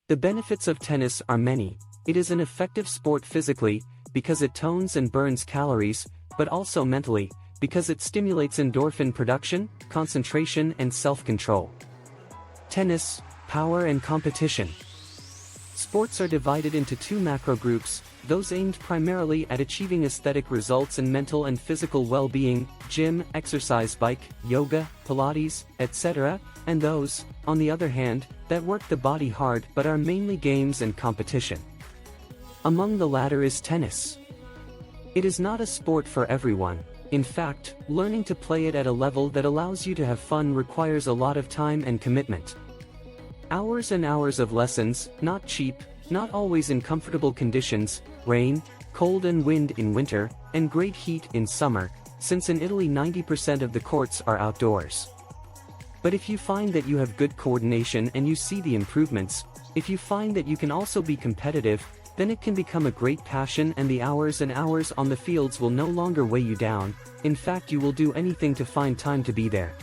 The benefits of tennis are many. It is an effective sport physically, because it tones and burns calories, but also mentally, because it stimulates endorphin production, concentration and self-control. Tennis, power and competition. Sports are divided into two macro groups, those aimed primarily at achieving aesthetic results and mental and physical well-being, gym, exercise bike, yoga, Pilates, etc., and those, on the other hand, that work the body hard but are mainly games and competition. Among the latter is tennis. It is not a sport for everyone. In fact, learning to play it at a level that allows you to have fun requires a lot of time and commitment. Hours and hours of lessons, not cheap, not always in comfortable conditions, rain, cold and wind in winter, and great heat in summer, since in Italy 90% of the courts are outdoors. But if you find that you have good coordination and you see the improvements, if you find that you can also be competitive, then it can become a great passion and the hours and hours on the fields will no longer weigh you down. In fact, you will do anything to find time to be there.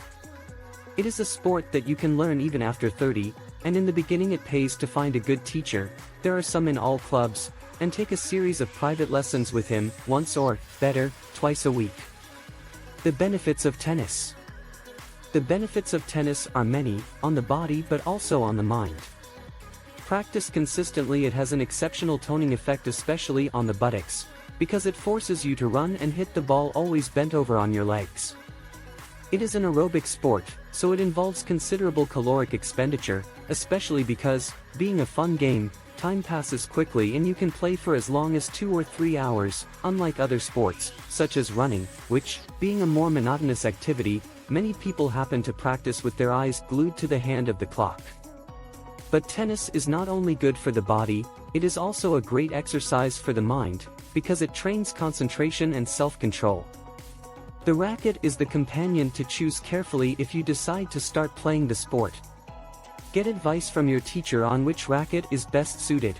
It is a sport that you can learn even after 30, and in the beginning it pays to find a good teacher. There are some in all clubs, and take a series of private lessons with him, once or, better, twice a week. The benefits of tennis. The benefits of tennis are many, on the body but also on the mind. Practice consistently, it has an exceptional toning effect, especially on the buttocks, because it forces you to run and hit the ball always bent over on your legs. It is an aerobic sport, so it involves considerable caloric expenditure, especially because, being a fun game, time passes quickly and you can play for as long as 2 or 3 hours, unlike other sports, such as running, which, being a more monotonous activity, many people happen to practice with their eyes glued to the hand of the clock. But tennis is not only good for the body, it is also a great exercise for the mind, because it trains concentration and self-control. The racket is the companion to choose carefully if you decide to start playing the sport. Get advice from your teacher on which racket is best suited.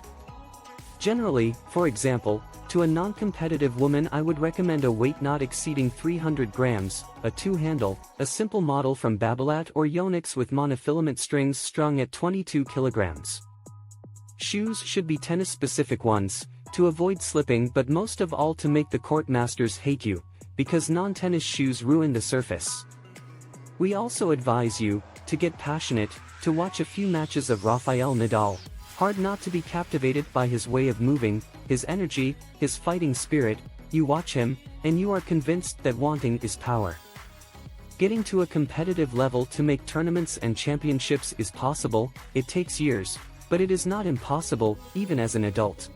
Generally, for example, to a non-competitive woman I would recommend a weight not exceeding 300 grams, a two-handle, a simple model from Babolat or Yonex with monofilament strings strung at 22 kilograms. Shoes should be tennis-specific ones, to avoid slipping, but most of all to make the court masters hate you, because non-tennis shoes ruin the surface. We also advise you, to get passionate, to watch a few matches of Rafael Nadal. Hard not to be captivated by his way of moving, his energy, his fighting spirit. You watch him, and you are convinced that wanting is power. Getting to a competitive level to make tournaments and championships is possible. It takes years, but it is not impossible, even as an adult.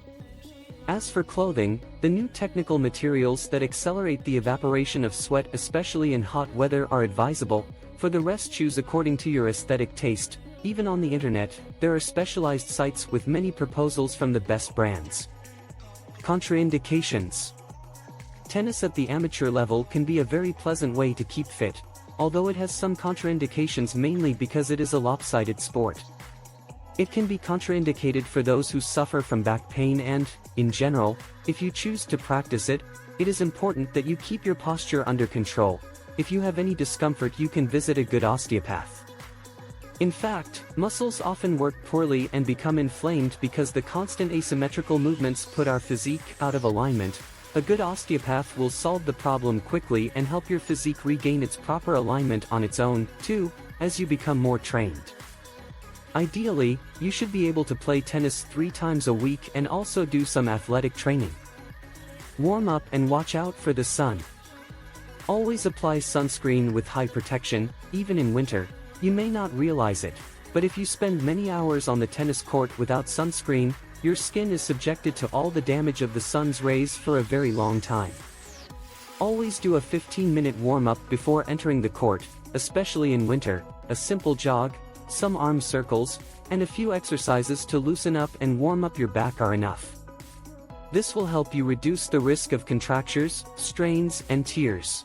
As for clothing, the new technical materials that accelerate the evaporation of sweat, especially in hot weather, are advisable. For the rest, choose according to your aesthetic taste. Even on the internet, there are specialized sites with many proposals from the best brands. Contraindications. Tennis at the amateur level can be a very pleasant way to keep fit, although it has some contraindications, mainly because it is a lopsided sport. It can be contraindicated for those who suffer from back pain and, in general, if you choose to practice it, it is important that you keep your posture under control. If you have any discomfort, you can visit a good osteopath. In fact, muscles often work poorly and become inflamed because the constant asymmetrical movements put our physique out of alignment. A good osteopath will solve the problem quickly and help your physique regain its proper alignment on its own, too, as you become more trained. Ideally, you should be able to play tennis 3 times a week and also do some athletic training. Warm up and watch out for the sun. Always apply sunscreen with high protection, even in winter. You may not realize it, but if you spend many hours on the tennis court without sunscreen, your skin is subjected to all the damage of the sun's rays for a very long time. Always do a 15-minute warm-up before entering the court, especially in winter. A simple jog, some arm circles, and a few exercises to loosen up and warm up your back are enough. This will help you reduce the risk of contractures, strains, and tears.